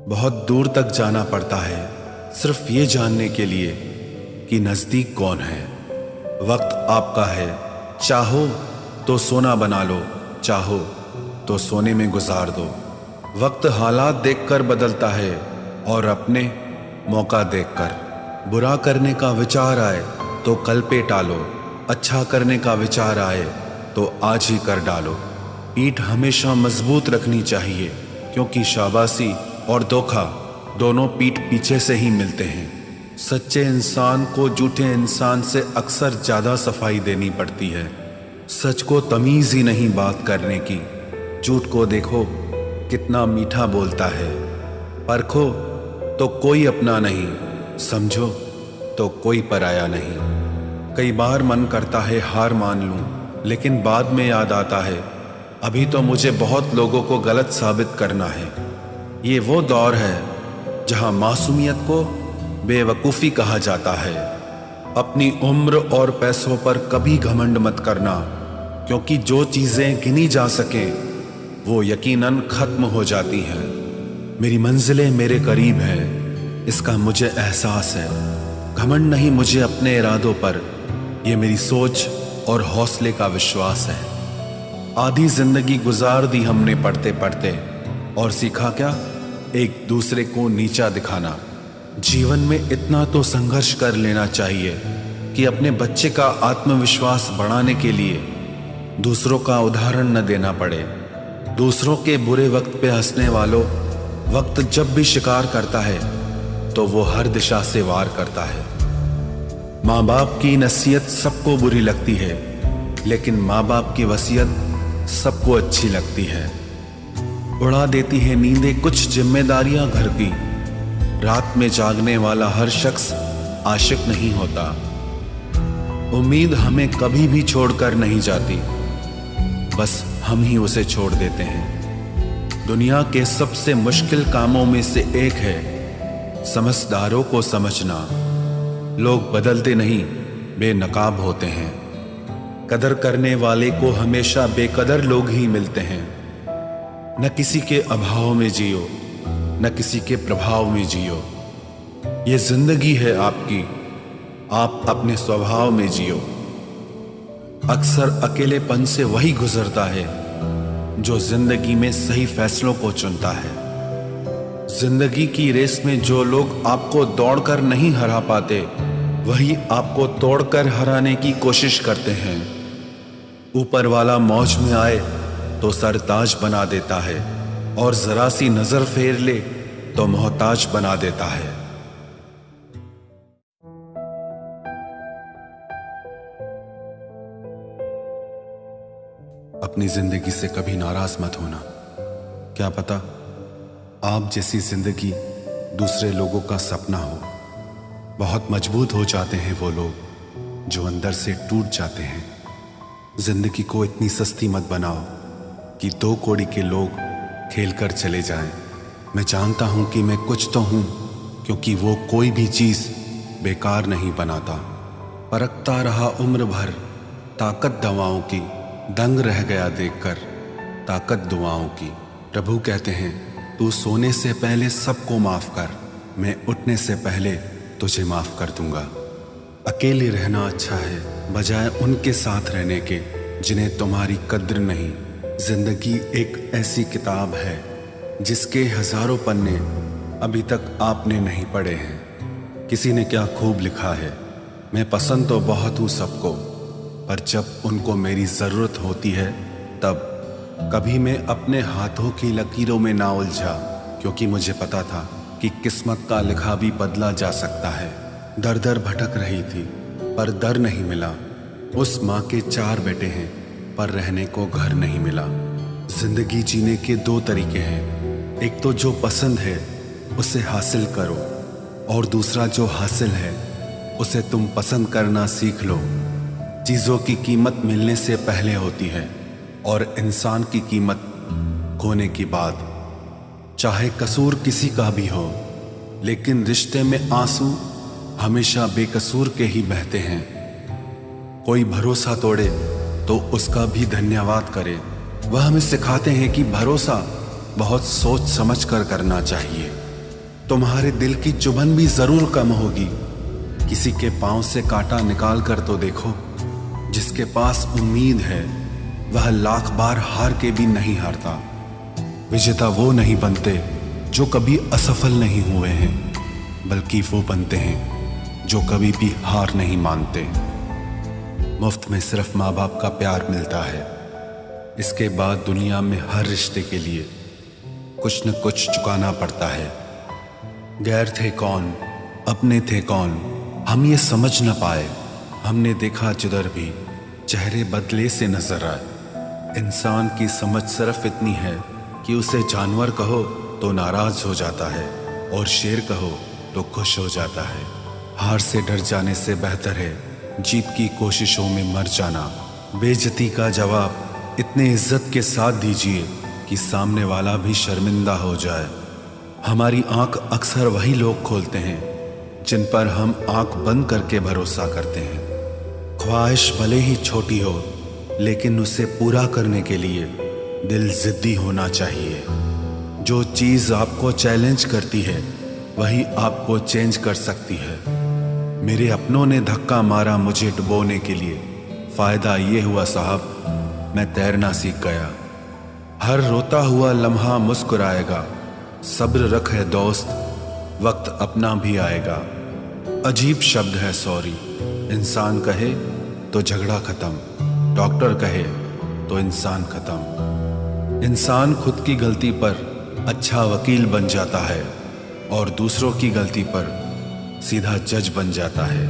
बहुत दूर तक जाना पड़ता है सिर्फ ये जानने के लिए कि नज़दीक कौन है। वक्त आपका है, चाहो तो सोना बना लो, चाहो तो सोने में गुजार दो। वक्त हालात देखकर बदलता है और अपने मौका देखकर। बुरा करने का विचार आए तो कल पे टालो, अच्छा करने का विचार आए तो आज ही कर डालो। पीठ हमेशा मजबूत रखनी चाहिए, क्योंकि शाबाशी और धोखा दोनों पीठ पीछे से ही मिलते हैं। सच्चे इंसान को झूठे इंसान से अक्सर ज़्यादा सफाई देनी पड़ती है। सच को तमीज़ ही नहीं बात करने की। झूठ को देखो कितना मीठा बोलता है। परखो तो कोई अपना नहीं, समझो तो कोई पराया नहीं। कई बार मन करता है हार मान लूं, लेकिन बाद में याद आता है अभी तो मुझे बहुत लोगों को गलत साबित करना है। ये वो दौर है जहां मासूमियत को बेवकूफ़ी कहा जाता है। अपनी उम्र और पैसों पर कभी घमंड मत करना, क्योंकि जो चीज़ें गिनी जा सकें वो यकीनन ख़त्म हो जाती हैं। मेरी मंजिलें मेरे करीब है, इसका मुझे एहसास है। घमंड नहीं मुझे अपने इरादों पर, ये मेरी सोच और हौसले का विश्वास है। आधी जिंदगी गुजार दी हमने पढ़ते पढ़ते, और सीखा क्या? एक दूसरे को नीचा दिखाना। जीवन में इतना तो संघर्ष कर लेना चाहिए कि अपने बच्चे का आत्मविश्वास बढ़ाने के लिए दूसरों का उदाहरण न देना पड़े। दूसरों के बुरे वक्त पे हंसने वालों, वक्त जब भी शिकार करता है तो वो हर दिशा से वार करता है। माँ बाप की नसीहत सबको बुरी लगती है, लेकिन माँ बाप की वसीयत सबको अच्छी लगती है। उड़ा देती है नींदें कुछ जिम्मेदारियां घर की। रात में जागने वाला हर शख्स आशिक नहीं होता। उम्मीद हमें कभी भी छोड़कर नहीं जाती, बस हम ही उसे छोड़ देते हैं। दुनिया के सबसे मुश्किल कामों में से एक है समझदारों को समझना। लोग बदलते नहीं, बेनकाब होते हैं। कदर करने वाले को हमेशा बेकदर लोग ही मिलते हैं। न किसी के अभाव में जियो, न किसी के प्रभाव में जियो। ये जिंदगी है आपकी, आप अपने स्वभाव में जियो। अक्सर अकेलेपन से वही गुजरता है जो जिंदगी में सही फैसलों को चुनता है। जिंदगी की रेस में जो लोग आपको दौड़कर नहीं हरा पाते, वही आपको तोड़कर हराने की कोशिश करते हैं। ऊपर वाला मौज में आए तो सरताज बना देता है, और जरा सी नजर फेर ले तो मोहताज बना देता है। अपनी जिंदगी से कभी नाराज मत होना। क्या पता आप जैसी जिंदगी दूसरे लोगों का सपना हो। बहुत मजबूत हो जाते हैं वो लोग जो अंदर से टूट जाते हैं। जिंदगी को इतनी सस्ती मत बनाओ कि 2 कौड़ी के लोग खेल कर चले जाएं। मैं जानता हूं कि मैं कुछ तो हूं, क्योंकि वो कोई भी चीज़ बेकार नहीं बनाता। परखता रहा उम्र भर ताकत दवाओं की, दंग रह गया देखकर ताकत दुआओं की। प्रभु कहते हैं तू सोने से पहले सबको माफ़ कर, मैं उठने से पहले तुझे माफ़ कर दूंगा। अकेले रहना अच्छा है बजाय उनके साथ रहने के जिन्हें तुम्हारी कद्र नहीं। जिंदगी एक ऐसी किताब है जिसके हजारों पन्ने अभी तक आपने नहीं पढ़े हैं। किसी ने क्या खूब लिखा है, मैं पसंद तो बहुत हूँ सबको, पर जब उनको मेरी ज़रूरत होती है तब। कभी मैं अपने हाथों की लकीरों में ना उलझा, क्योंकि मुझे पता था कि किस्मत का लिखा भी बदला जा सकता है। दर दर भटक रही थी पर दर नहीं मिला। उस माँ के 4 बेटे हैं पर रहने को घर नहीं मिला। जिंदगी जीने के 2 तरीके हैं, एक तो जो पसंद है उसे हासिल करो, और दूसरा जो हासिल है उसे तुम पसंद करना सीख लो। चीज़ों की कीमत मिलने से पहले होती है, और इंसान की कीमत खोने के बाद। चाहे कसूर किसी का भी हो, लेकिन रिश्ते में आंसू हमेशा बेकसूर के ही बहते हैं। कोई भरोसा तोड़े तो उसका भी धन्यवाद करे। वह हमें सिखाते हैं कि भरोसा बहुत सोच समझ कर करना चाहिए। तुम्हारे दिल की चुभन भी जरूर कम होगी। किसी के पांव से कांटा निकाल कर तो देखो। जिसके पास उम्मीद है वह लाख बार हार के भी नहीं हारता। विजेता वो नहीं बनते जो कभी असफल नहीं हुए हैं, बल्कि वो बनते हैं जो कभी भी हार नहीं मानते। मुफ्त में सिर्फ माँ बाप का प्यार मिलता है। इसके बाद दुनिया में हर रिश्ते के लिए कुछ न कुछ चुकाना पड़ता है। गैर थे कौन, अपने थे कौन, हम ये समझ न पाए। हमने देखा जिधर भी चेहरे बदले से नजर आए। इंसान की समझ सिर्फ इतनी है कि उसे जानवर कहो तो नाराज हो जाता है और शेर कहो तो खुश हो जाता है। हार से डर जाने से बेहतर है जीत की कोशिशों में मर जाना। बेइज्जती का जवाब इतने इज्जत के साथ दीजिए कि सामने वाला भी शर्मिंदा हो जाए। हमारी आंख अक्सर वही लोग खोलते हैं जिन पर हम आंख बंद करके भरोसा करते हैं। ख्वाहिश भले ही छोटी हो, लेकिन उसे पूरा करने के लिए दिल जिद्दी होना चाहिए। जो चीज़ आपको चैलेंज करती है वही आपको चेंज कर सकती है। मेरे अपनों ने धक्का मारा मुझे डुबोने के लिए। फ़ायदा ये हुआ साहब, मैं तैरना सीख गया। हर रोता हुआ लम्हा मुस्कुराएगा। सब्र रख है दोस्त, वक्त अपना भी आएगा। अजीब शब्द है सॉरी। इंसान कहे तो झगड़ा खत्म, डॉक्टर कहे तो इंसान खत्म। इंसान खुद की गलती पर अच्छा वकील बन जाता है और दूसरों की गलती पर सीधा जज बन जाता है।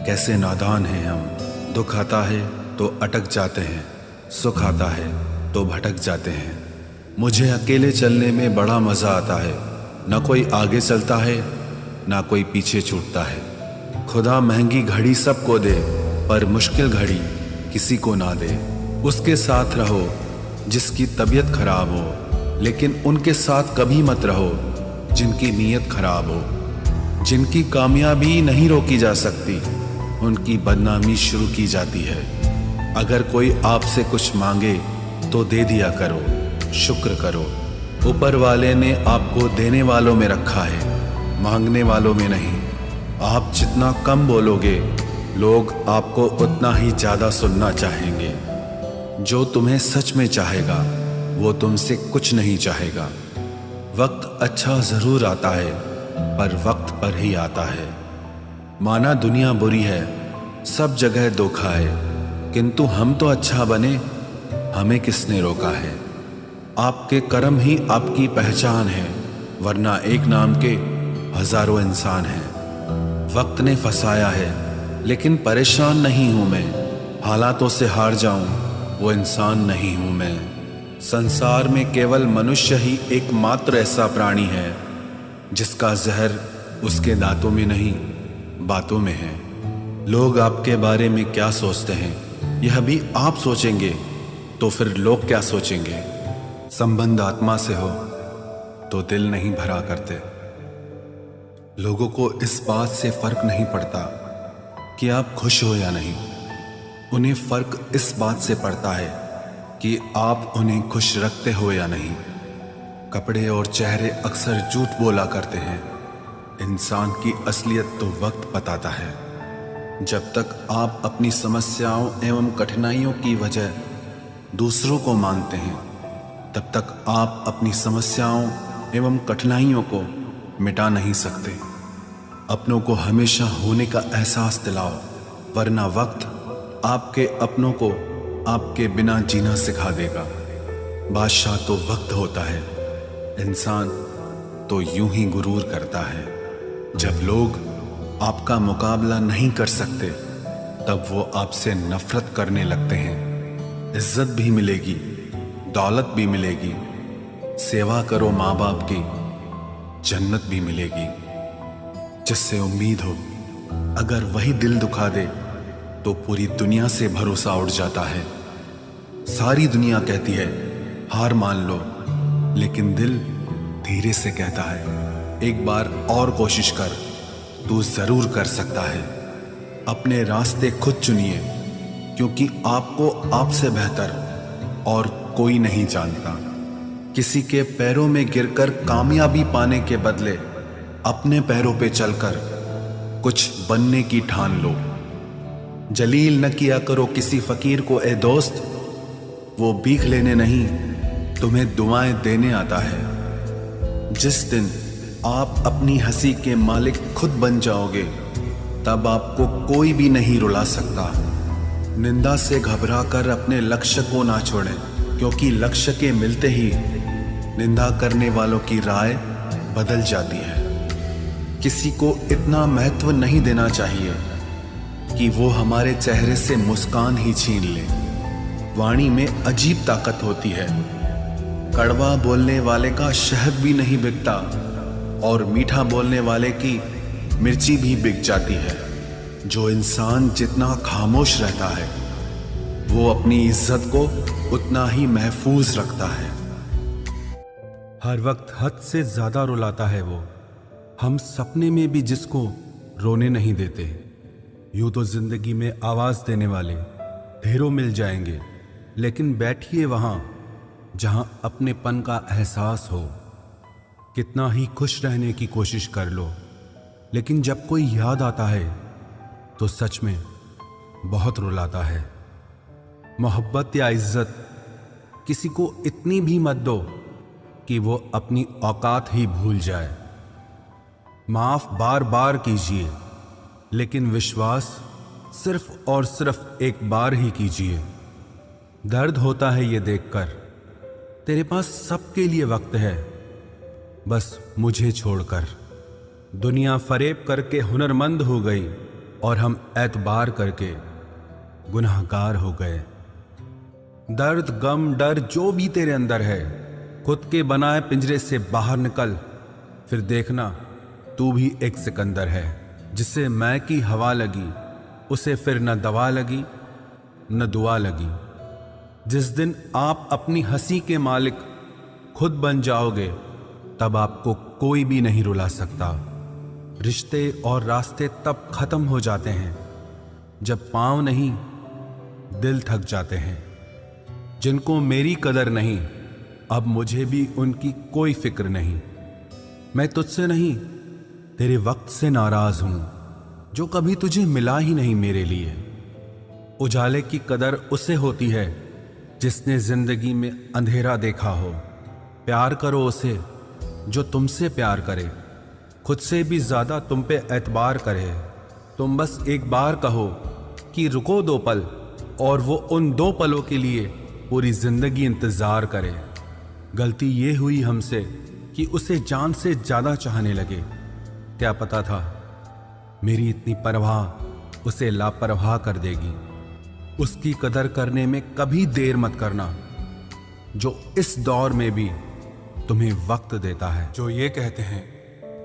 कैसे नादान हैं हम। दुख आता है तो अटक जाते हैं, सुख आता है तो भटक जाते हैं। मुझे अकेले चलने में बड़ा मज़ा आता है। ना कोई आगे चलता है ना कोई पीछे छूटता है। खुदा महंगी घड़ी सबको दे पर मुश्किल घड़ी किसी को ना दे। उसके साथ रहो जिसकी तबीयत खराब हो, लेकिन उनके साथ कभी मत रहो जिनकी नीयत खराब हो। जिनकी कामयाबी नहीं रोकी जा सकती, उनकी बदनामी शुरू की जाती है। अगर कोई आपसे कुछ मांगे तो दे दिया करो, शुक्र करो। ऊपर वाले ने आपको देने वालों में रखा है, मांगने वालों में नहीं। आप जितना कम बोलोगे, लोग आपको उतना ही ज़्यादा सुनना चाहेंगे। जो तुम्हें सच में चाहेगा वो तुमसे कुछ नहीं चाहेगा। वक्त अच्छा ज़रूर आता है पर वक्त पर ही आता है। माना दुनिया बुरी है, सब जगह धोखा है, किंतु हम तो अच्छा बने, हमें किसने रोका है। आपके कर्म ही आपकी पहचान है, वरना एक नाम के हजारों इंसान हैं। वक्त ने फंसाया है लेकिन परेशान नहीं हूं मैं। हालातों से हार जाऊं वो इंसान नहीं हूं मैं। संसार में केवल मनुष्य ही एकमात्र ऐसा प्राणी है जिसका जहर उसके दांतों में नहीं बातों में है। लोग आपके बारे में क्या सोचते हैं यह भी आप सोचेंगे तो फिर लोग क्या सोचेंगे। संबंध आत्मा से हो तो दिल नहीं भरा करते। लोगों को इस बात से फर्क नहीं पड़ता कि आप खुश हो या नहीं। उन्हें फर्क इस बात से पड़ता है कि आप उन्हें खुश रखते हो या नहीं। कपड़े और चेहरे अक्सर झूठ बोला करते हैं। इंसान की असलियत तो वक्त बताता है। जब तक आप अपनी समस्याओं एवं कठिनाइयों की वजह दूसरों को मानते हैं, तब तक आप अपनी समस्याओं एवं कठिनाइयों को मिटा नहीं सकते। अपनों को हमेशा होने का एहसास दिलाओ, वरना वक्त आपके अपनों को आपके बिना जीना सिखा देगा। बादशाह तो वक्त होता है, इंसान तो यूं ही गुरूर करता है। जब लोग आपका मुकाबला नहीं कर सकते, तब वो आपसे नफरत करने लगते हैं। इज्जत भी मिलेगी, दौलत भी मिलेगी। सेवा करो माँ बाप की, जन्नत भी मिलेगी। जिससे उम्मीद हो, अगर वही दिल दुखा दे तो पूरी दुनिया से भरोसा उठ जाता है। सारी दुनिया कहती है हार मान लो, लेकिन दिल धीरे से कहता है एक बार और कोशिश कर, तू जरूर कर सकता है। अपने रास्ते खुद चुनिए, क्योंकि आपको आपसे बेहतर और कोई नहीं जानता। किसी के पैरों में गिरकर कामयाबी पाने के बदले अपने पैरों पे चलकर कुछ बनने की ठान लो। जलील न किया करो किसी फकीर को ए दोस्त, वो भीख लेने नहीं तुम्हें दुआएं देने आता है। जिस दिन आप अपनी हंसी के मालिक खुद बन जाओगे, तब आपको कोई भी नहीं रुला सकता। निंदा से घबराकर अपने लक्ष्य को ना छोड़ें, क्योंकि लक्ष्य के मिलते ही निंदा करने वालों की राय बदल जाती है। किसी को इतना महत्व नहीं देना चाहिए कि वो हमारे चेहरे से मुस्कान ही छीन ले। वाणी में अजीब ताकत होती है। कड़वा बोलने वाले का शहद भी नहीं बिकता और मीठा बोलने वाले की मिर्ची भी बिक जाती है। जो इंसान जितना खामोश रहता है, वो अपनी इज्जत को उतना ही महफूज रखता है। हर वक्त हद से ज्यादा रुलाता है वो। हम सपने में भी जिसको रोने नहीं देते। यूं तो जिंदगी में आवाज देने वाले ढेरों मिल जाएंगे, लेकिन बैठिए वहां जहां अपनेपन का एहसास हो। कितना ही खुश रहने की कोशिश कर लो, लेकिन जब कोई याद आता है तो सच में बहुत रुलाता है। मोहब्बत या इज्जत किसी को इतनी भी मत दो कि वो अपनी औकात ही भूल जाए। माफ बार बार कीजिए, लेकिन विश्वास सिर्फ और सिर्फ एक बार ही कीजिए। दर्द होता है ये देखकर तेरे पास सबके लिए वक्त है, बस मुझे छोड़कर। दुनिया फरेब करके हुनरमंद हो गई और हम एतबार करके गुनाहगार हो गए। दर्द, गम, डर जो भी तेरे अंदर है, खुद के बनाए पिंजरे से बाहर निकल। फिर देखना तू भी एक सिकंदर है, जिसे मैं की हवा लगी उसे फिर न दवा लगी न दुआ लगी। जिस दिन आप अपनी हंसी के मालिक खुद बन जाओगे, तब आपको कोई भी नहीं रुला सकता। रिश्ते और रास्ते तब खत्म हो जाते हैं जब पांव नहीं दिल थक जाते हैं। जिनको मेरी कदर नहीं, अब मुझे भी उनकी कोई फिक्र नहीं। मैं तुझसे नहीं तेरे वक्त से नाराज हूं, जो कभी तुझे मिला ही नहीं मेरे लिए। उजाले की कदर उसे होती है जिसने जिंदगी में अंधेरा देखा हो। प्यार करो उसे जो तुमसे प्यार करे, खुद से भी ज्यादा तुम पे एतबार करे। तुम बस एक बार कहो कि रुको 2 पल, और वो उन 2 पलों के लिए पूरी जिंदगी इंतजार करे। गलती ये हुई हमसे कि उसे जान से ज्यादा चाहने लगे। क्या पता था मेरी इतनी परवाह उसे लापरवाह कर देगी। उसकी कदर करने में कभी देर मत करना, जो इस दौर में भी तुम्हें वक्त देता है। जो ये कहते हैं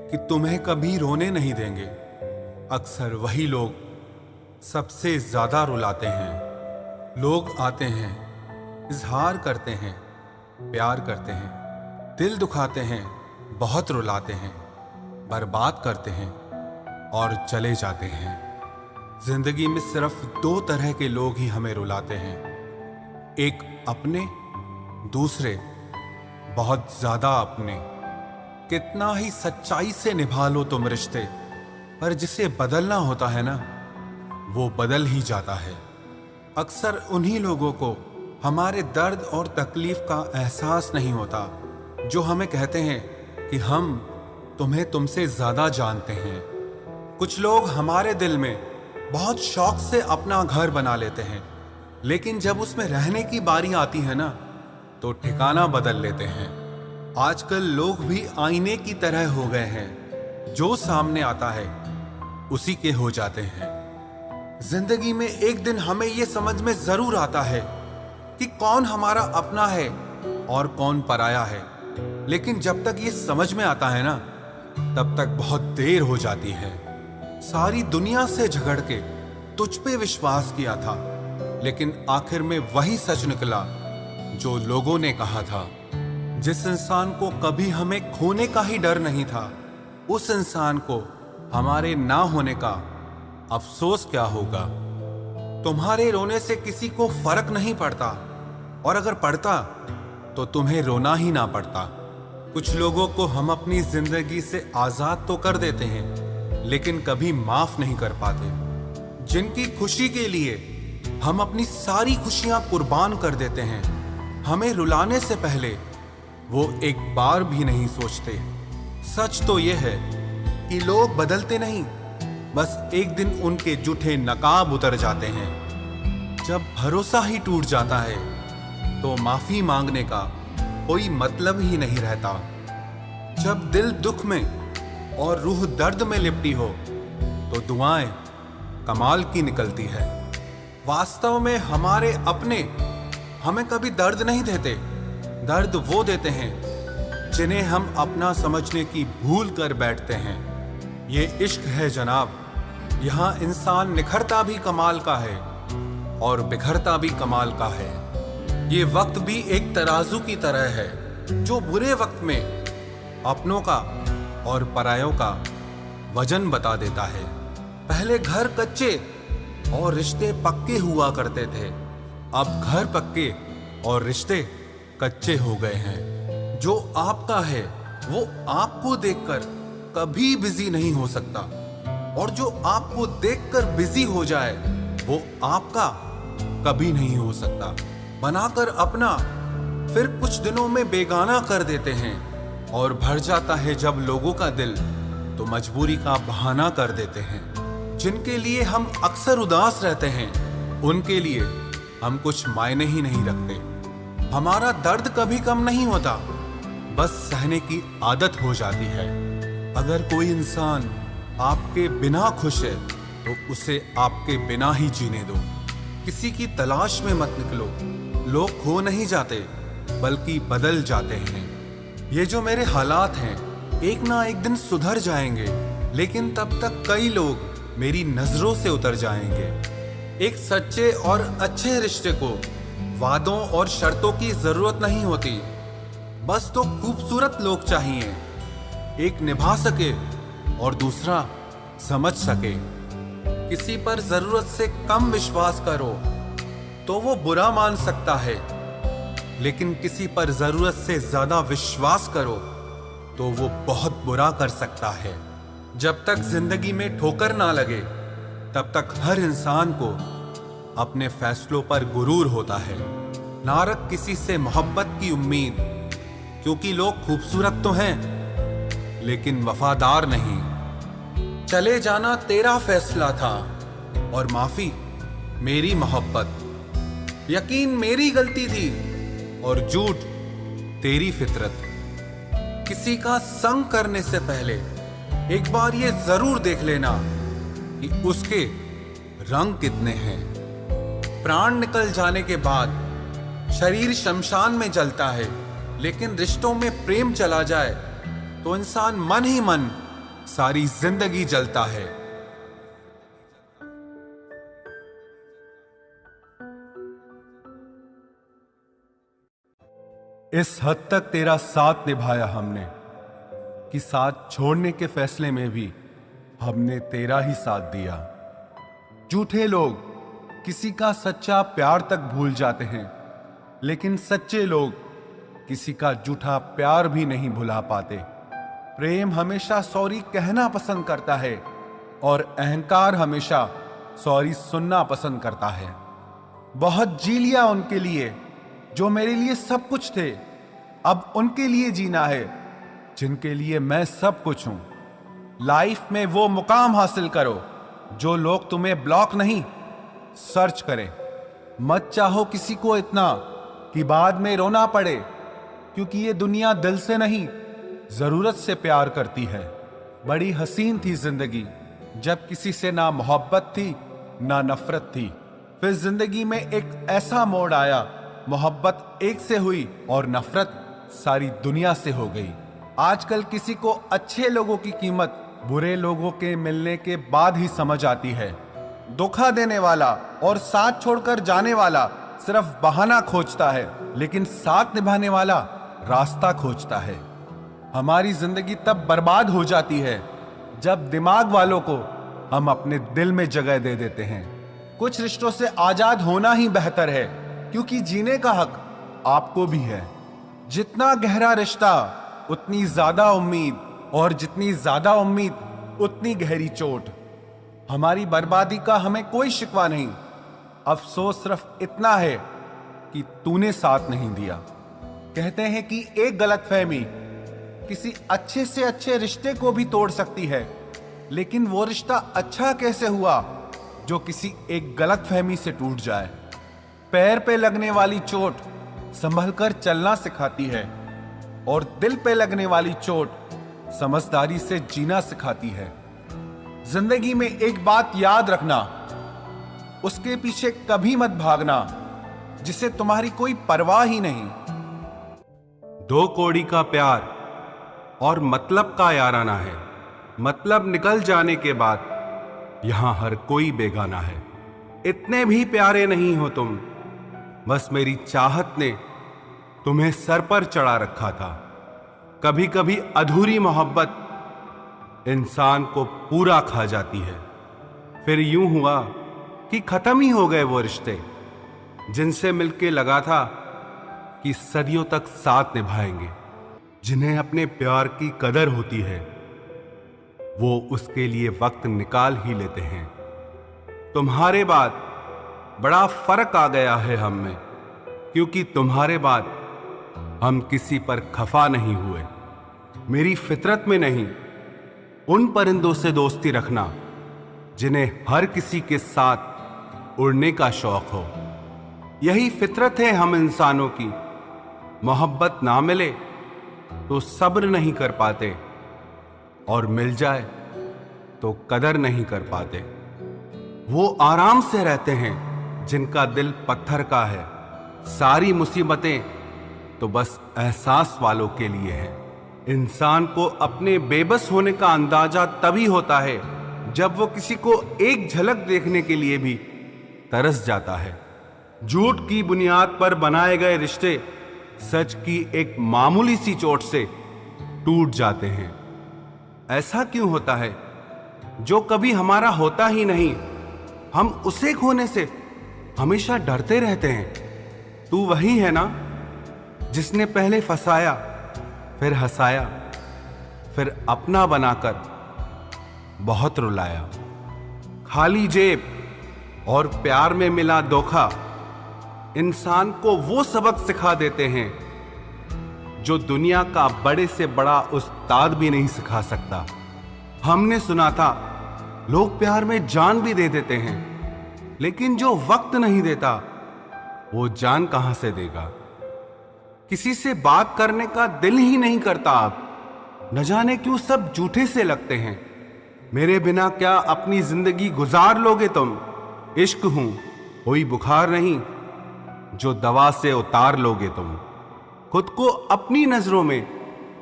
कि तुम्हें कभी रोने नहीं देंगे, अक्सर वही लोग सबसे ज्यादा रुलाते हैं। लोग आते हैं, इजहार करते हैं, प्यार करते हैं, दिल दुखाते हैं, बहुत रुलाते हैं, बर्बाद करते हैं और चले जाते हैं। जिंदगी में सिर्फ 2 तरह के लोग ही हमें रुलाते हैं, एक अपने, दूसरे बहुत ज्यादा अपने। कितना ही सच्चाई से निभा लो तुम रिश्ते, पर जिसे बदलना होता है ना, वो बदल ही जाता है। अक्सर उन्हीं लोगों को हमारे दर्द और तकलीफ का एहसास नहीं होता, जो हमें कहते हैं कि हम तुम्हें तुमसे ज्यादा जानते हैं। कुछ लोग हमारे दिल में बहुत शौक से अपना घर बना लेते हैं, लेकिन जब उसमें रहने की बारी आती है ना, तो ठिकाना बदल लेते हैं। आजकल लोग भी आईने की तरह हो गए हैं, जो सामने आता है उसी के हो जाते हैं। जिंदगी में एक दिन हमें यह समझ में जरूर आता है कि कौन हमारा अपना है और कौन पराया है, लेकिन जब तक ये समझ में आता है ना, तब तक बहुत देर हो जाती है। सारी दुनिया से झगड़ के तुझ पे विश्वास किया था, लेकिन आखिर में वही सच निकला जो लोगों ने कहा था। जिस इंसान को कभी हमें खोने का ही डर नहीं था, उस इंसान को हमारे ना होने का अफसोस क्या होगा। तुम्हारे रोने से किसी को फर्क नहीं पड़ता, और अगर पड़ता तो तुम्हें रोना ही ना पड़ता। कुछ लोगों को हम अपनी जिंदगी से आजाद तो कर देते हैं, लेकिन कभी माफ नहीं कर पाते। जिनकी खुशी के लिए हम अपनी सारी खुशियां कुर्बान कर देते हैं, हमें रुलाने से पहले वो एक बार भी नहीं सोचते। सच तो यह है कि लोग बदलते नहीं, बस एक दिन उनके जूठे नकाब उतर जाते हैं। जब भरोसा ही टूट जाता है तो माफी मांगने का कोई मतलब ही नहीं रहता। जब दिल दुख में और रूह दर्द में लिपटी हो तो दुआएं कमाल की निकलती है। वास्तव में हमारे अपने हमें कभी दर्द नहीं देते, दर्द वो देते हैं जिन्हें हम अपना समझने की भूल कर बैठते हैं। ये इश्क है जनाब, यहाँ इंसान निखरता भी कमाल का है और बिखरता भी कमाल का है। ये वक्त भी एक तराजू की तरह है जो बुरे वक्त में अपनों का और परायों का वजन बता देता है। पहले घर कच्चे और रिश्ते पक्के हुआ करते थे, अब घर पक्के और रिश्ते कच्चे हो गए हैं। जो आपका है वो आपको देखकर कभी बिजी नहीं हो सकता, और जो आपको देखकर बिजी हो जाए वो आपका कभी नहीं हो सकता। बनाकर अपना फिर कुछ दिनों में बेगाना कर देते हैं, और भर जाता है जब लोगों का दिल तो मजबूरी का बहाना कर देते हैं। जिनके लिए हम अक्सर उदास रहते हैं, उनके लिए हम कुछ मायने ही नहीं रखते। हमारा दर्द कभी कम नहीं होता, बस सहने की आदत हो जाती है। अगर कोई इंसान आपके बिना खुश है तो उसे आपके बिना ही जीने दो। किसी की तलाश में मत निकलो। लोग खो नहीं जाते बल्कि बदल जाते हैं। ये जो मेरे हालात हैं एक ना एक दिन सुधर जाएंगे, लेकिन तब तक कई लोग मेरी नजरों से उतर जाएंगे। एक सच्चे और अच्छे रिश्ते को वादों और शर्तों की जरूरत नहीं होती, बस तो खूबसूरत लोग चाहिए। एक निभा सके और दूसरा समझ सके। किसी पर जरूरत से कम विश्वास करो तो वो बुरा मान सकता है, लेकिन किसी पर जरूरत से ज्यादा विश्वास करो तो वो बहुत बुरा कर सकता है। जब तक जिंदगी में ठोकर ना लगे तब तक हर इंसान को अपने फैसलों पर गुरूर होता है। ना रख किसी से मोहब्बत की उम्मीद, क्योंकि लोग खूबसूरत तो हैं लेकिन वफादार नहीं। चले जाना तेरा फैसला था और माफी मेरी मोहब्बत। यकीन मेरी गलती थी और झूठ तेरी फितरत। किसी का संग करने से पहले एक बार ये जरूर देख लेना कि उसके रंग कितने हैं। प्राण निकल जाने के बाद शरीर शमशान में जलता है, लेकिन रिश्तों में प्रेम चला जाए तो इंसान मन ही मन सारी जिंदगी जलता है। इस हद तक तेरा साथ निभाया हमने कि साथ छोड़ने के फैसले में भी हमने तेरा ही साथ दिया। झूठे लोग किसी का सच्चा प्यार तक भूल जाते हैं, लेकिन सच्चे लोग किसी का झूठा प्यार भी नहीं भुला पाते। प्रेम हमेशा सॉरी कहना पसंद करता है और अहंकार हमेशा सॉरी सुनना पसंद करता है। बहुत जी लिया उनके लिए जो मेरे लिए सब कुछ थे, अब उनके लिए जीना है जिनके लिए मैं सब कुछ हूं। लाइफ में वो मुकाम हासिल करो जो लोग तुम्हें ब्लॉक नहीं सर्च करें। मत चाहो किसी को इतना कि बाद में रोना पड़े, क्योंकि ये दुनिया दिल से नहीं जरूरत से प्यार करती है। बड़ी हसीन थी जिंदगी जब किसी से ना मोहब्बत थी ना नफरत थी। फिर जिंदगी में एक ऐसा मोड़ आया, मोहब्बत एक से हुई और नफरत सारी दुनिया से हो गई। आजकल किसी को अच्छे लोगों की कीमत बुरे लोगों के मिलने के बाद ही समझ आती है। धोखा देने वाला और साथ छोड़कर जाने वाला सिर्फ बहाना खोजता है, लेकिन साथ निभाने वाला रास्ता खोजता है। हमारी जिंदगी तब बर्बाद हो जाती है जब दिमाग वालों को हम अपने दिल में जगह दे देते हैं। कुछ रिश्तों से आजाद होना ही बेहतर है, क्योंकि जीने का हक आपको भी है। जितना गहरा रिश्ता उतनी ज्यादा उम्मीद, और जितनी ज्यादा उम्मीद उतनी गहरी चोट। हमारी बर्बादी का हमें कोई शिकवा नहीं, अफसोस सिर्फ इतना है कि तूने साथ नहीं दिया। कहते हैं कि एक गलतफहमी किसी अच्छे से अच्छे रिश्ते को भी तोड़ सकती है, लेकिन वो रिश्ता अच्छा कैसे हुआ जो किसी एक गलतफहमी से टूट जाए। पैर पे लगने वाली चोट संभलकर चलना सिखाती है, और दिल पे लगने वाली चोट समझदारी से जीना सिखाती है। जिंदगी में एक बात याद रखना, उसके पीछे कभी मत भागना जिसे तुम्हारी कोई परवाह ही नहीं। दो कौड़ी का प्यार और मतलब का याराना है। मतलब निकल जाने के बाद यहां हर कोई बेगाना है। इतने भी प्यारे नहीं हो तुम, बस मेरी चाहत ने तुम्हें सर पर चढ़ा रखा था। कभी कभी अधूरी मोहब्बत इंसान को पूरा खा जाती है। फिर यूं हुआ कि खत्म ही हो गए वो रिश्ते जिनसे मिलके लगा था कि सदियों तक साथ निभाएंगे। जिन्हें अपने प्यार की कदर होती है वो उसके लिए वक्त निकाल ही लेते हैं। तुम्हारे बाद बड़ा फर्क आ गया है हम में, क्योंकि तुम्हारे बाद हम किसी पर खफा नहीं हुए। मेरी फितरत में नहीं उन परिंदों से दोस्ती रखना जिन्हें हर किसी के साथ उड़ने का शौक हो। यही फितरत है हम इंसानों की। मोहब्बत ना मिले तो सब्र नहीं कर पाते, और मिल जाए तो कदर नहीं कर पाते। वो आराम से रहते हैं जिनका दिल पत्थर का है। सारी मुसीबतें तो बस एहसास वालों के लिए है। इंसान को अपने बेबस होने का अंदाजा तभी होता है जब वो किसी को एक झलक देखने के लिए भी तरस जाता है। झूठ की बुनियाद पर बनाए गए रिश्ते सच की एक मामूली सी चोट से टूट जाते हैं। ऐसा क्यों होता है? जो कभी हमारा होता ही नहीं, हम उसे खोने से हमेशा डरते रहते हैं। तू वही है ना जिसने पहले फंसाया, फिर हंसाया, फिर अपना बनाकर बहुत रुलाया। खाली जेब और प्यार में मिला धोखा इंसान को वो सबक सिखा देते हैं जो दुनिया का बड़े से बड़ा उस्ताद भी नहीं सिखा सकता। हमने सुना था लोग प्यार में जान भी दे देते हैं, लेकिन जो वक्त नहीं देता वो जान कहां से देगा। किसी से बात करने का दिल ही नहीं करता अब, न जाने क्यों सब झूठे से लगते हैं। मेरे बिना क्या अपनी जिंदगी गुजार लोगे तुम? इश्क हूं कोई बुखार नहीं जो दवा से उतार लोगे तुम। खुद को अपनी नजरों में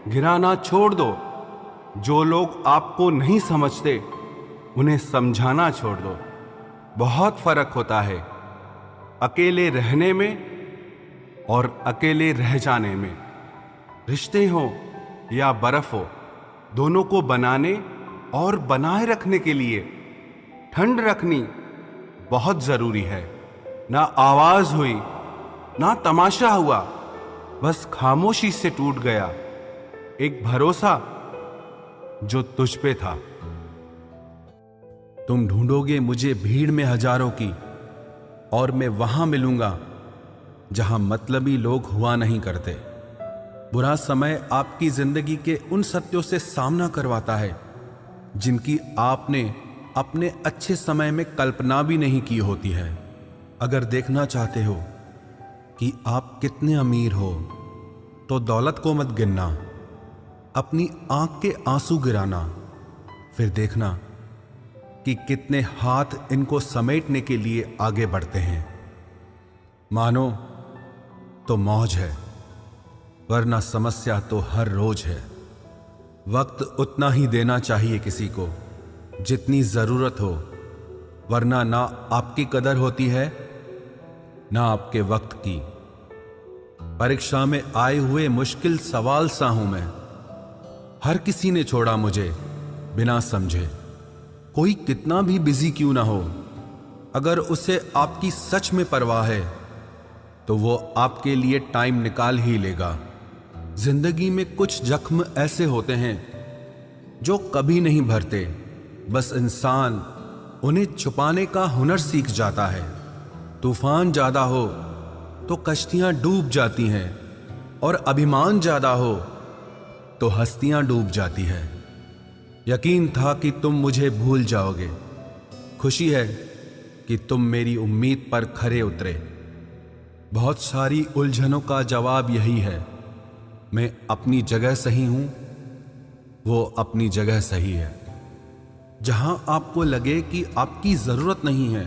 गिराना छोड़ दो। जो लोग आपको नहीं समझते उन्हें समझाना छोड़ दो। बहुत फर्क होता है अकेले रहने में और अकेले रह जाने में। रिश्ते हो या बर्फ हो, दोनों को बनाने और बनाए रखने के लिए ठंड रखनी बहुत जरूरी है। ना आवाज हुई ना तमाशा हुआ, बस खामोशी से टूट गया एक भरोसा जो तुझ पे था। तुम ढूंढोगे मुझे भीड़ में हजारों की, और मैं वहां मिलूंगा जहां मतलबी लोग हुआ नहीं करते। बुरा समय आपकी जिंदगी के उन सत्यों से सामना करवाता है जिनकी आपने अपने अच्छे समय में कल्पना भी नहीं की होती है। अगर देखना चाहते हो कि आप कितने अमीर हो तो दौलत को मत गिनना, अपनी आंख के आंसू गिराना, फिर देखना कि कितने हाथ इनको समेटने के लिए आगे बढ़ते हैं। मानो तो मौज है, वरना समस्या तो हर रोज है। वक्त उतना ही देना चाहिए किसी को जितनी जरूरत हो, वरना ना आपकी कदर होती है ना आपके वक्त की। परीक्षा में आए हुए मुश्किल सवाल सा हूं मैं। हर किसी ने छोड़ा मुझे बिना समझे। कोई कितना भी बिजी क्यों ना हो, अगर उसे आपकी सच में परवाह है तो वो आपके लिए टाइम निकाल ही लेगा। जिंदगी में कुछ जख्म ऐसे होते हैं जो कभी नहीं भरते, बस इंसान उन्हें छुपाने का हुनर सीख जाता है। तूफान ज्यादा हो तो कश्तियां डूब जाती हैं और अभिमान ज्यादा हो तो हस्तियां डूब जाती है। यकीन था कि तुम मुझे भूल जाओगे, खुशी है कि तुम मेरी उम्मीद पर खरे उतरे। बहुत सारी उलझनों का जवाब यही है, मैं अपनी जगह सही हूं, वो अपनी जगह सही है। जहां आपको लगे कि आपकी जरूरत नहीं है,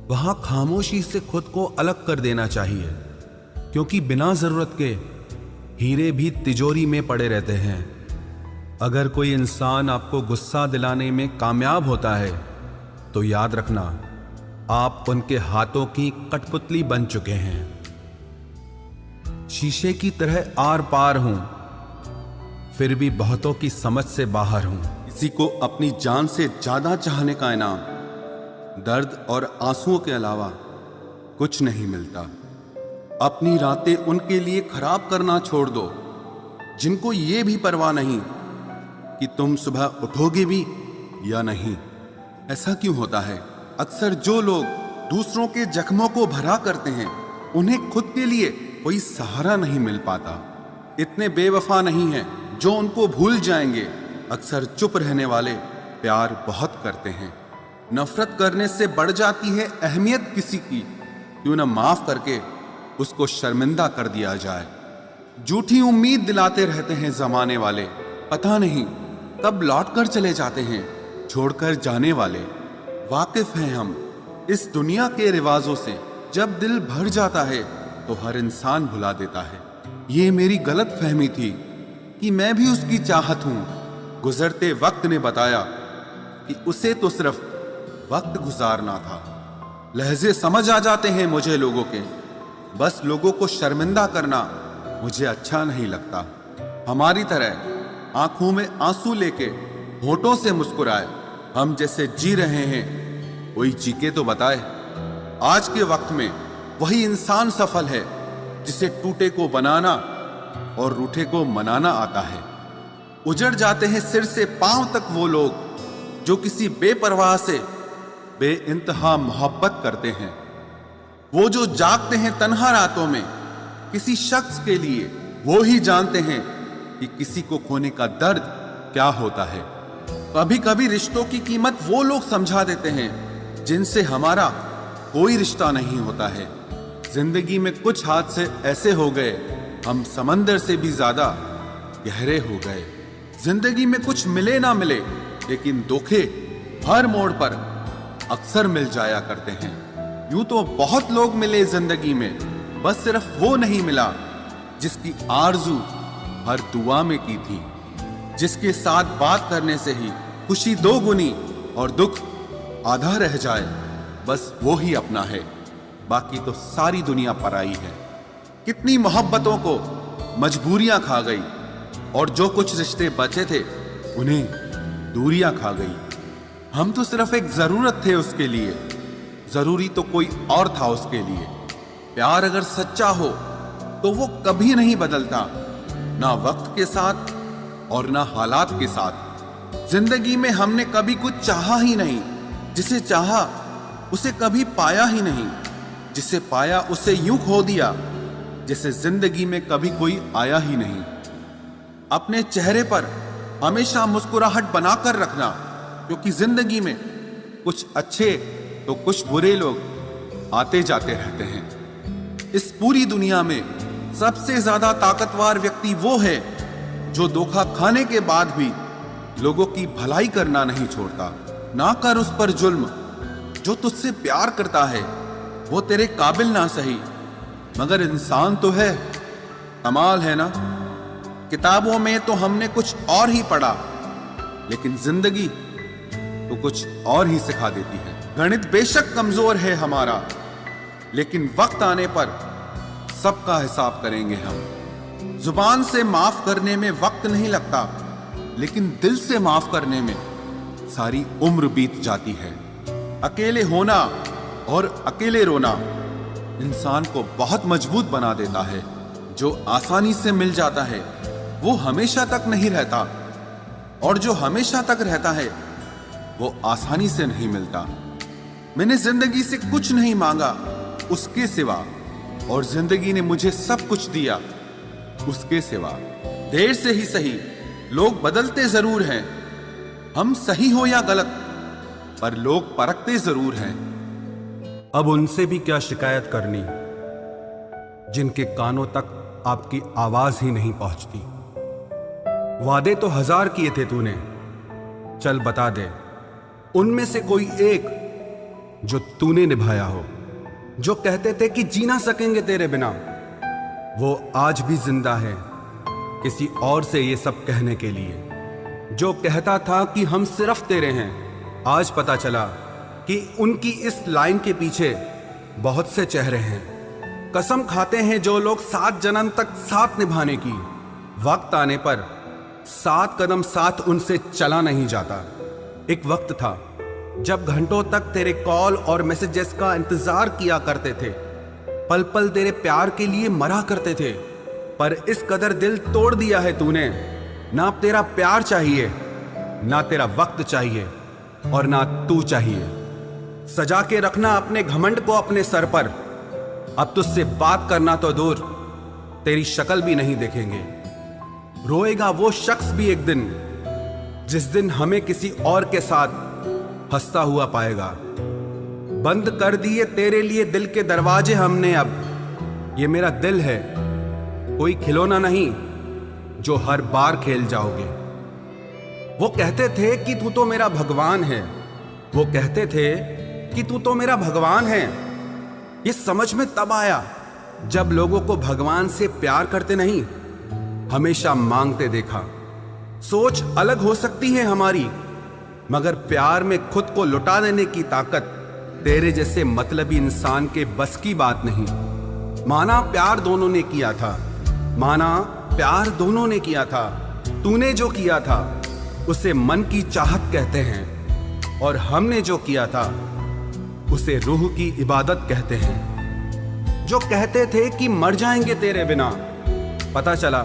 वहां खामोशी से खुद को अलग कर देना चाहिए, क्योंकि बिना जरूरत के हीरे भी तिजोरी में पड़े रहते हैं। अगर कोई इंसान आपको गुस्सा दिलाने में कामयाब होता है तो याद रखना, आप उनके हाथों की कठपुतली बन चुके हैं। शीशे की तरह आर पार हूं, फिर भी बहुतों की समझ से बाहर हूं। किसी को अपनी जान से ज्यादा चाहने का इनाम दर्द और आंसुओं के अलावा कुछ नहीं मिलता। अपनी रातें उनके लिए खराब करना छोड़ दो जिनको ये भी परवाह नहीं कि तुम सुबह उठोगे भी या नहीं। ऐसा क्यों होता है? अक्सर जो लोग दूसरों के जख्मों को भरा करते हैं, उन्हें खुद के लिए कोई सहारा नहीं मिल पाता। इतने बेवफा नहीं हैं जो उनको भूल जाएंगे। अक्सर चुप रहने वाले प्यार बहुत करते हैं। नफरत करने से बढ़ जाती है अहमियत किसी की, क्यों न माफ करके उसको शर्मिंदा कर दिया जाए। झूठी उम्मीद दिलाते रहते हैं जमाने वाले, पता नहीं कब लौट कर चले जाते हैं छोड़कर जाने वाले। वाकिफ हैं हम इस दुनिया के रिवाजों से, जब दिल भर जाता है तो हर इंसान भुला देता है। ये मेरी गलत फहमी थी कि मैं भी उसकी चाहत हूं। गुजरते वक्त ने बताया कि उसे तो सिर्फ वक्त गुजारना था। लहजे समझ आ जाते हैं मुझे लोगों के, बस लोगों को शर्मिंदा करना मुझे अच्छा नहीं लगता। हमारी तरह आंखों में आंसू लेके होठों से मुस्कुराए, हम जैसे जी रहे हैं कोई जी के तो बताए। आज के वक्त में वही इंसान सफल है जिसे टूटे को बनाना और रूठे को मनाना आता है। उजड़ जाते हैं सिर से पांव तक वो लोग जो किसी बेपरवाह से बेइंतहा मोहब्बत करते हैं। वो जो जागते हैं तन्हा रातों में किसी शख्स के लिए, वो ही जानते हैं कि किसी को खोने का दर्द क्या होता है। कभी कभी रिश्तों की कीमत वो लोग समझा देते हैं जिनसे हमारा कोई रिश्ता नहीं होता है। जिंदगी में कुछ हादसे ऐसे हो गए, हम समंदर से भी ज्यादा गहरे हो गए। जिंदगी में कुछ मिले ना मिले, लेकिन धोखे हर मोड़ पर अक्सर मिल जाया करते हैं। यूं तो बहुत लोग मिले जिंदगी में, बस सिर्फ वो नहीं मिला जिसकी आरजू हर दुआ में की थी, जिसके साथ बात करने से ही खुशी दो गुनी और दुख आधा रह जाए। बस वो ही अपना है, बाकी तो सारी दुनिया पराई है। कितनी मोहब्बतों को मजबूरियां खा गई और जो कुछ रिश्ते बचे थे उन्हें दूरियां खा गई। हम तो सिर्फ एक जरूरत थे उसके लिए, जरूरी तो कोई और था उसके लिए। प्यार अगर सच्चा हो तो वो कभी नहीं बदलता, ना वक्त के साथ और ना हालात के साथ। जिंदगी में हमने कभी कुछ चाहा ही नहीं, जिसे चाहा उसे कभी पाया ही नहीं, जिसे पाया उसे यूं खो दिया जैसे जिंदगी में कभी कोई आया ही नहीं। अपने चेहरे पर हमेशा मुस्कुराहट बनाकर रखना, क्योंकि जिंदगी में कुछ अच्छे तो कुछ बुरे लोग आते जाते रहते हैं। इस पूरी दुनिया में सबसे ज्यादा ताकतवर व्यक्ति वो है जो धोखा खाने के बाद भी लोगों की भलाई करना नहीं छोड़ता। ना कर उस पर जुल्म जो तुझसे प्यार करता है, वो तेरे काबिल ना सही मगर इंसान तो है। कमाल है ना, किताबों में तो हमने कुछ और ही पढ़ा, लेकिन जिंदगी तो कुछ और ही सिखा देती है। गणित बेशक कमजोर है हमारा, लेकिन वक्त आने पर सबका हिसाब करेंगे हम। जुबान से माफ करने में वक्त नहीं लगता, लेकिन दिल से माफ करने में सारी उम्र बीत जाती है। अकेले होना और अकेले रोना इंसान को बहुत मजबूत बना देता है। जो आसानी से मिल जाता है वो हमेशा तक नहीं रहता, और जो हमेशा तक रहता है वो आसानी से नहीं मिलता। मैंने जिंदगी से कुछ नहीं मांगा उसके सिवा, और जिंदगी ने मुझे सब कुछ दिया उसके सिवा। देर से ही सही, लोग बदलते जरूर हैं, हम सही हो या गलत, पर लोग परखते जरूर हैं। अब उनसे भी क्या शिकायत करनी जिनके कानों तक आपकी आवाज ही नहीं पहुंचती। वादे तो 1000 किए थे तूने, चल बता दे उनमें से कोई एक जो तूने निभाया हो। जो कहते थे कि जी ना सकेंगे तेरे बिना, वो आज भी जिंदा है किसी और से ये सब कहने के लिए। जो कहता था कि हम सिर्फ तेरे हैं, आज पता चला कि उनकी इस लाइन के पीछे बहुत से चेहरे हैं। कसम खाते हैं जो लोग 7 जन्म तक साथ निभाने की, वक्त आने पर 7 कदम साथ उनसे चला नहीं जाता। एक वक्त था जब घंटों तक तेरे कॉल और मैसेजेस का इंतजार किया करते थे, पल पल तेरे प्यार के लिए मरा करते थे, पर इस कदर दिल तोड़ दिया है तूने। ना तेरा प्यार चाहिए, ना तेरा वक्त चाहिए, और ना तू चाहिए। सजा के रखना अपने घमंड को अपने सर पर। अब तुझसे बात करना तो दूर, तेरी शक्ल भी नहीं देखेंगे। रोएगा वो शख्स भी एक दिन, जिस दिन हमें किसी और के साथ हंसता हुआ पाएगा। बंद कर दिए तेरे लिए दिल के दरवाजे हमने अब। ये मेरा दिल है, कोई खिलौना नहीं जो हर बार खेल जाओगे। वो कहते थे कि तू तो मेरा भगवान है, वो कहते थे कि तू तो मेरा भगवान है। ये समझ में तब आया जब लोगों को भगवान से प्यार करते नहीं, हमेशा मांगते देखा। सोच अलग हो सकती है हमारी, मगर प्यार में खुद को लुटा देने की ताकत तेरे जैसे मतलबी इंसान के बस की बात नहीं। माना प्यार दोनों ने किया था, माना प्यार दोनों ने किया था। तूने जो किया था उसे मन की चाहत कहते हैं, और हमने जो किया था उसे रूह की इबादत कहते हैं। जो कहते थे कि मर जाएंगे तेरे बिना, पता चला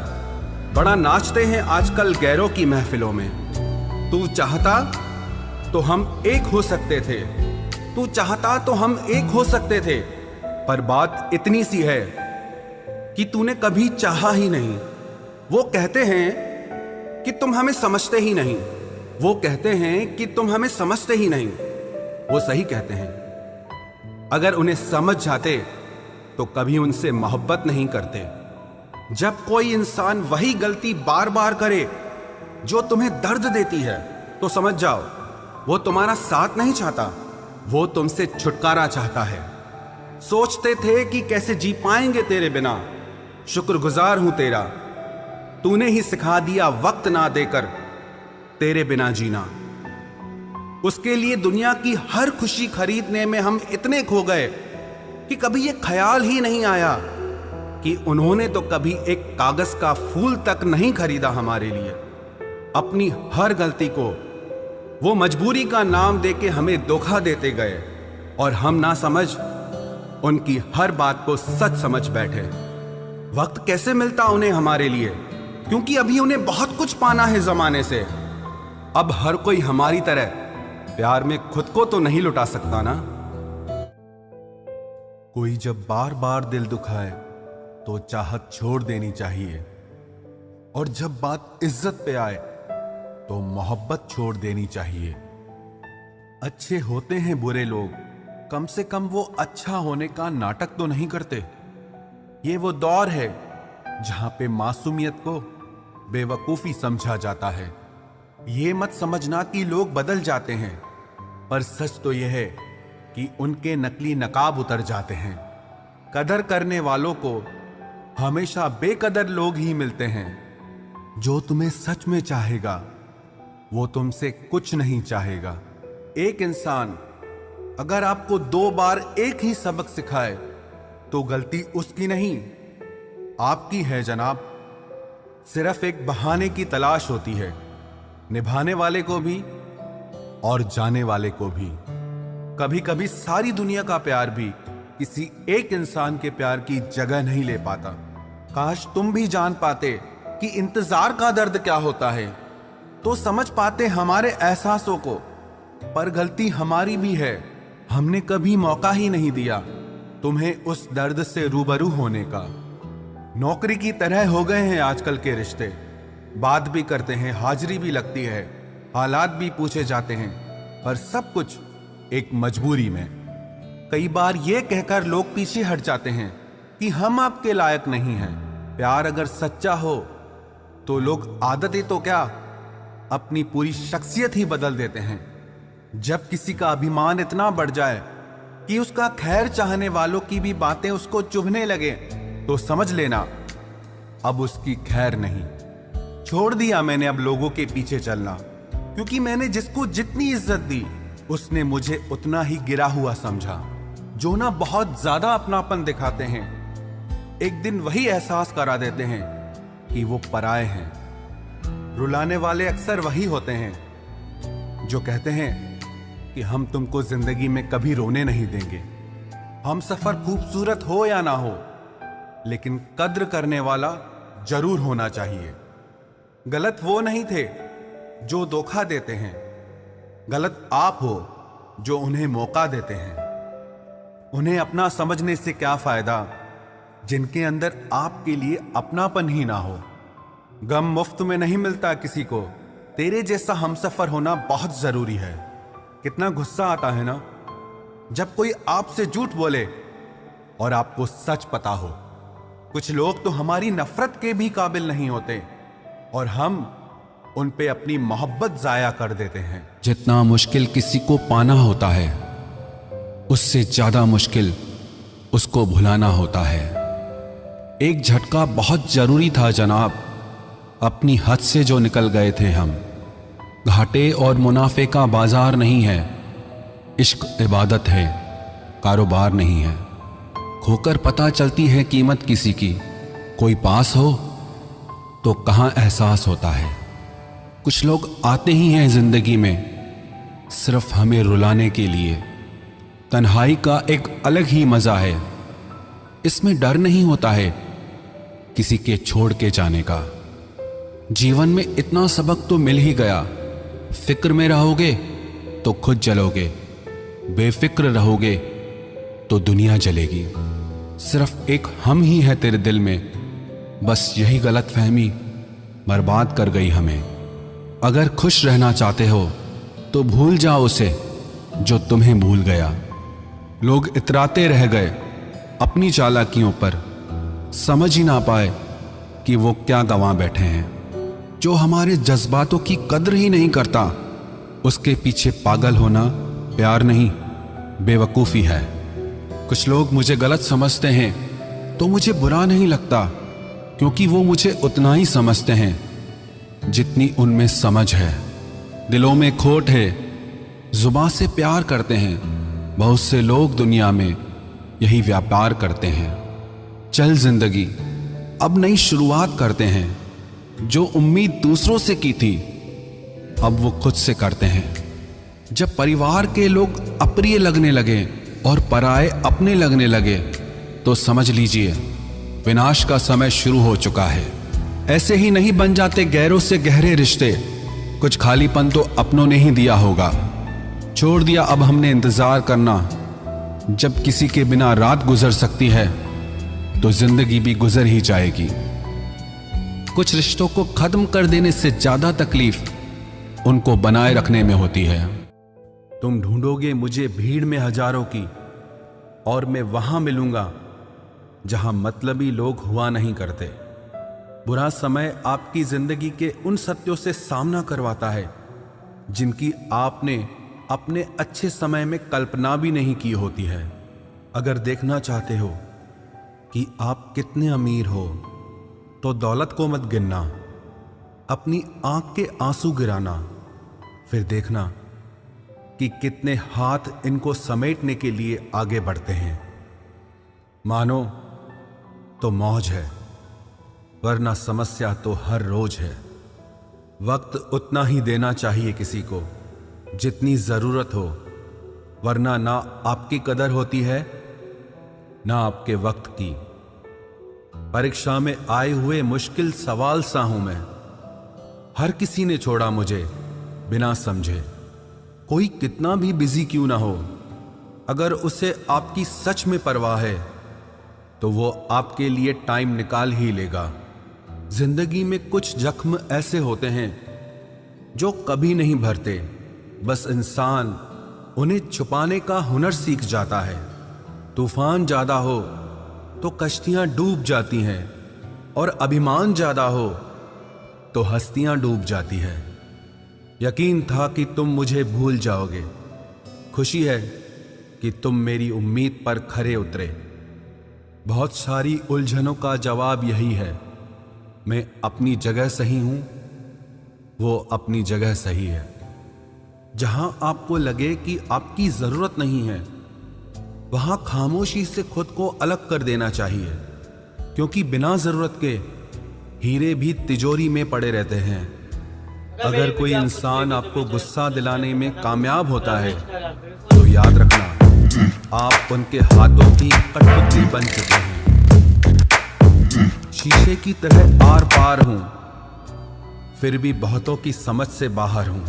बड़ा नाचते हैं आजकल गैरों की महफिलों में। तू चाहता तो हम एक हो सकते थे, तू चाहता तो हम एक हो सकते थे, पर बात इतनी सी है कि तूने कभी चाहा ही नहीं। वो कहते हैं कि तुम हमें समझते ही नहीं, वो कहते हैं कि तुम हमें समझते ही नहीं। वो सही कहते हैं, अगर उन्हें समझ जाते तो कभी उनसे मोहब्बत नहीं करते। जब कोई इंसान वही गलती बार बार करे जो तुम्हें दर्द देती है, तो समझ जाओ वो तुम्हारा साथ नहीं चाहता, वो तुमसे छुटकारा चाहता है। सोचते थे कि कैसे जी पाएंगे तेरे बिना, शुक्रगुजार हूं तेरा, तूने ही सिखा दिया वक्त ना देकर तेरे बिना जीना। उसके लिए दुनिया की हर खुशी खरीदने में हम इतने खो गए कि कभी ये ख्याल ही नहीं आया कि उन्होंने तो कभी एक कागज का फूल तक नहीं खरीदा हमारे लिए। अपनी हर गलती को वो मजबूरी का नाम देके हमें धोखा देते गए, और हम ना समझ उनकी हर बात को सच समझ बैठे। वक्त कैसे मिलता उन्हें हमारे लिए, क्योंकि अभी उन्हें बहुत कुछ पाना है जमाने से। अब हर कोई हमारी तरह प्यार में खुद को तो नहीं लुटा सकता ना। कोई जब बार बार दिल दुखाए तो चाहत छोड़ देनी चाहिए, और जब बात इज्जत पे आए तो मोहब्बत छोड़ देनी चाहिए। अच्छे होते हैं बुरे लोग, कम से कम वो अच्छा होने का नाटक तो नहीं करते। ये वो दौर है जहां पे मासूमियत को बेवकूफी समझा जाता है। ये मत समझना कि लोग बदल जाते हैं, पर सच तो यह है कि उनके नकली नकाब उतर जाते हैं। कदर करने वालों को हमेशा बेकदर लोग ही मिलते हैं। जो तुम्हें सच में चाहेगा वो तुमसे कुछ नहीं चाहेगा। एक इंसान अगर आपको 2 बार एक ही सबक सिखाए तो गलती उसकी नहीं आपकी है जनाब। सिर्फ एक बहाने की तलाश होती है, निभाने वाले को भी और जाने वाले को भी। कभी कभी सारी दुनिया का प्यार भी किसी एक इंसान के प्यार की जगह नहीं ले पाता। काश तुम भी जान पाते कि इंतजार का दर्द क्या होता है, तो समझ पाते हमारे एहसासों को। पर गलती हमारी भी है, हमने कभी मौका ही नहीं दिया तुम्हें उस दर्द से रूबरू होने का। नौकरी की तरह हो गए हैं आजकल के रिश्ते, बात भी करते हैं, हाजिरी भी लगती है, हालात भी पूछे जाते हैं, पर सब कुछ एक मजबूरी में। कई बार ये कहकर लोग पीछे हट जाते हैं कि हम आपके लायक नहीं हैं। प्यार अगर सच्चा हो तो लोग आदतें तो क्या, अपनी पूरी शख्सियत ही बदल देते हैं। जब किसी का अभिमान इतना बढ़ जाए कि उसका खैर चाहने वालों की भी बातें उसको चुभने लगे, तो समझ लेना अब उसकी खैर नहीं। छोड़ दिया मैंने अब लोगों के पीछे चलना, क्योंकि मैंने जिसको जितनी इज्जत दी उसने मुझे उतना ही गिरा हुआ समझा। जो ना बहुत ज्यादा अपनापन दिखाते हैं, एक दिन वही एहसास करा देते हैं कि वो पराए हैं। रुलाने वाले अक्सर वही होते हैं जो कहते हैं कि हम तुमको जिंदगी में कभी रोने नहीं देंगे। हम सफर खूबसूरत हो या ना हो, लेकिन कद्र करने वाला जरूर होना चाहिए। गलत वो नहीं थे जो धोखा देते हैं, गलत आप हो जो उन्हें मौका देते हैं। उन्हें अपना समझने से क्या फायदा जिनके अंदर आपके लिए अपनापन ही ना हो। गम मुफ्त में नहीं मिलता किसी को, तेरे जैसा हमसफर होना बहुत जरूरी है। कितना गुस्सा आता है ना जब कोई आपसे झूठ बोले और आपको सच पता हो। कुछ लोग तो हमारी नफरत के भी काबिल नहीं होते और हम उन पे अपनी मोहब्बत जाया कर देते हैं। जितना मुश्किल किसी को पाना होता है, उससे ज्यादा मुश्किल उसको भुलाना होता है। एक झटका बहुत जरूरी था जनाब, अपनी हद से जो निकल गए थे हम। घाटे और मुनाफे का बाजार नहीं है, इश्क इबादत है, कारोबार नहीं है। खोकर पता चलती है कीमत किसी की, कोई पास हो तो कहाँ एहसास होता है। कुछ लोग आते ही हैं जिंदगी में सिर्फ हमें रुलाने के लिए। तन्हाई का एक अलग ही मजा है, इसमें डर नहीं होता है किसी के छोड़ के जाने का। जीवन में इतना सबक तो मिल ही गया, फिक्र में रहोगे तो खुद जलोगे, बेफिक्र रहोगे तो दुनिया जलेगी। सिर्फ एक हम ही है तेरे दिल में, बस यही गलतफहमी बर्बाद कर गई हमें। अगर खुश रहना चाहते हो तो भूल जाओ उसे जो तुम्हें भूल गया। लोग इतराते रह गए अपनी चालाकियों पर, समझ ही ना पाए कि वो क्या गंवा बैठे हैं। जो हमारे जज्बातों की कद्र ही नहीं करता, उसके पीछे पागल होना प्यार नहीं, बेवकूफ़ी है। कुछ लोग मुझे गलत समझते हैं तो मुझे बुरा नहीं लगता, क्योंकि वो मुझे उतना ही समझते हैं जितनी उनमें समझ है। दिलों में खोट है, जुबान से प्यार करते हैं, बहुत से लोग दुनिया में यही व्यापार करते हैं। चल जिंदगी अब नई शुरुआत करते हैं, जो उम्मीद दूसरों से की थी अब वो खुद से करते हैं। जब परिवार के लोग अप्रिय लगने लगे और पराए अपने लगने लगे, तो समझ लीजिए विनाश का समय शुरू हो चुका है। ऐसे ही नहीं बन जाते गैरों से गहरे रिश्ते, कुछ खालीपन तो अपनों ने ही दिया होगा। छोड़ दिया अब हमने इंतजार करना, जब किसी के बिना रात गुजर सकती है तो जिंदगी भी गुजर ही जाएगी। कुछ रिश्तों को खत्म कर देने से ज्यादा तकलीफ उनको बनाए रखने में होती है। तुम ढूंढोगे मुझे भीड़ में हजारों की, और मैं वहां मिलूंगा जहां मतलबी लोग हुआ नहीं करते। बुरा समय आपकी जिंदगी के उन सत्यों से सामना करवाता है जिनकी आपने अपने अच्छे समय में कल्पना भी नहीं की होती है। अगर देखना चाहते हो कि आप कितने अमीर हो, तो दौलत को मत गिनना, अपनी आंख के आंसू गिराना, फिर देखना कि कितने हाथ इनको समेटने के लिए आगे बढ़ते हैं। मानो तो मौज है, वरना समस्या तो हर रोज है। वक्त उतना ही देना चाहिए किसी को जितनी जरूरत हो, वरना ना आपकी कदर होती है ना आपके वक्त की। परीक्षा में आए हुए मुश्किल सवाल सा हूं मैं। हर किसी ने छोड़ा मुझे बिना समझे। कोई कितना भी बिजी क्यों ना हो, अगर उसे आपकी सच में परवाह है तो वो आपके लिए टाइम निकाल ही लेगा। जिंदगी में कुछ जख्म ऐसे होते हैं जो कभी नहीं भरते, बस इंसान उन्हें छुपाने का हुनर सीख जाता है। तूफान ज्यादा हो तो कश्तियां डूब जाती हैं, और अभिमान ज्यादा हो तो हस्तियां डूब जाती है। यकीन था कि तुम मुझे भूल जाओगे। खुशी है कि तुम मेरी उम्मीद पर खरे उतरे। बहुत सारी उलझनों का जवाब यही है, मैं अपनी जगह सही हूं, वो अपनी जगह सही है। जहां आपको लगे कि आपकी जरूरत नहीं है, वहां खामोशी से खुद को अलग कर देना चाहिए, क्योंकि बिना जरूरत के हीरे भी तिजोरी में पड़े रहते हैं। अगर कोई इंसान आपको गुस्सा दिलाने में कामयाब होता है तो याद रखना, आप उनके हाथों की कठपुतली बन चुके हैं। शीशे की तरह आर पार हूं, फिर भी बहुतों की समझ से बाहर हूं।